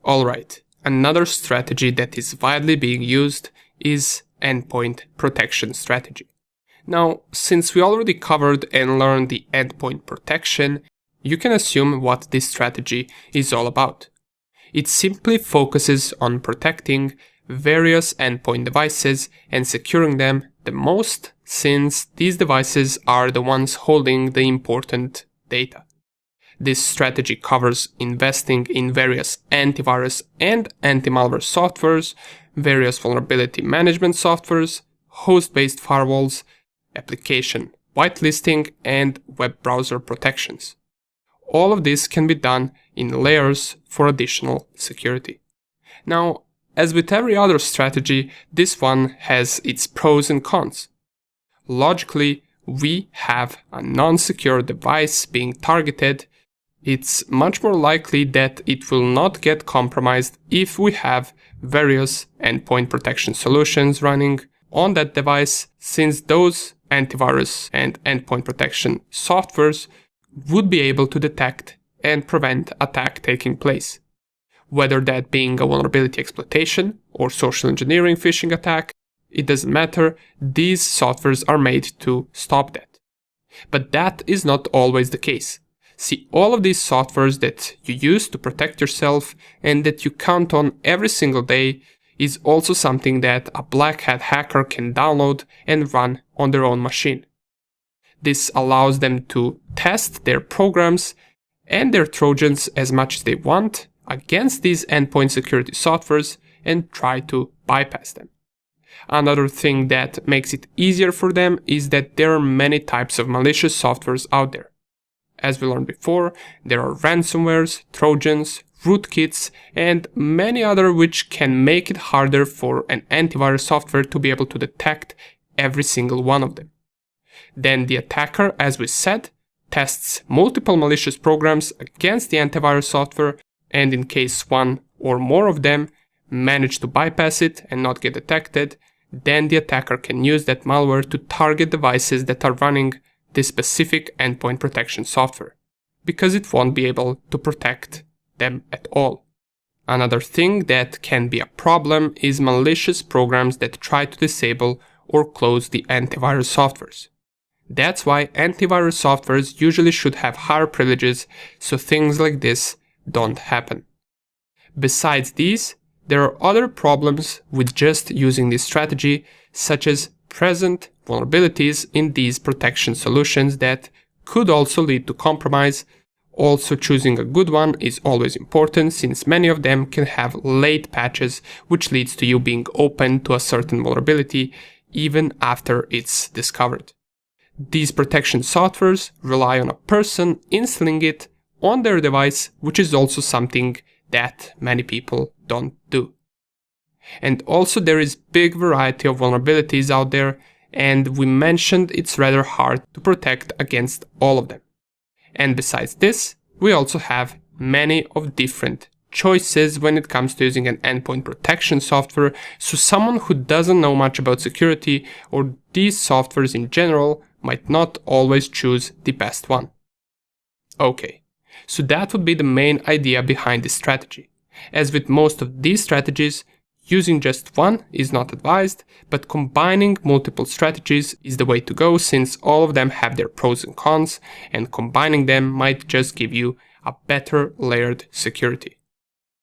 Alright, another strategy that is widely being used is endpoint protection strategy. Now, since we already covered and learned the endpoint protection, you can assume what this strategy is all about. It simply focuses on protecting various endpoint devices and securing them the most, since these devices are the ones holding the important data. This strategy covers investing in various antivirus and anti-malware softwares, various vulnerability management softwares, host-based firewalls, application whitelisting, and web browser protections. All of this can be done in layers for additional security. Now, as with every other strategy, this one has its pros and cons. Logically, we have a non-secure device being targeted. It's much more likely that it will not get compromised if we have various endpoint protection solutions running on that device, since those antivirus and endpoint protection softwares would be able to detect and prevent attack taking place. Whether that being a vulnerability exploitation or social engineering phishing attack, it doesn't matter, these softwares are made to stop that. But that is not always the case. See, all of these softwares that you use to protect yourself and that you count on every single day is also something that a black hat hacker can download and run on their own machine. This allows them to test their programs and their Trojans as much as they want against these endpoint security softwares and try to bypass them. Another thing that makes it easier for them is that there are many types of malicious softwares out there. As we learned before, there are ransomwares, Trojans, rootkits, and many other which can make it harder for an antivirus software to be able to detect every single one of them. Then the attacker, as we said, tests multiple malicious programs against the antivirus software, and in case one or more of them manage to bypass it and not get detected, then the attacker can use that malware to target devices that are running this specific endpoint protection software, because it won't be able to protect them at all. Another thing that can be a problem is malicious programs that try to disable or close the antivirus softwares. That's why antivirus softwares usually should have higher privileges so things like this don't happen. Besides these, there are other problems with just using this strategy, such as present vulnerabilities in these protection solutions that could also lead to compromise. Also, choosing a good one is always important, since many of them can have late patches, which leads to you being open to a certain vulnerability even after it's discovered. These protection softwares rely on a person installing it on their device, which is also something that many people don't do. And also there is big variety of vulnerabilities out there, and we mentioned it's rather hard to protect against all of them. And besides this, we also have many of different choices when it comes to using an endpoint protection software, so someone who doesn't know much about security or these softwares in general might not always choose the best one. Okay, so that would be the main idea behind this strategy. As with most of these strategies, using just one is not advised, but combining multiple strategies is the way to go, since all of them have their pros and cons, and combining them might just give you a better layered security.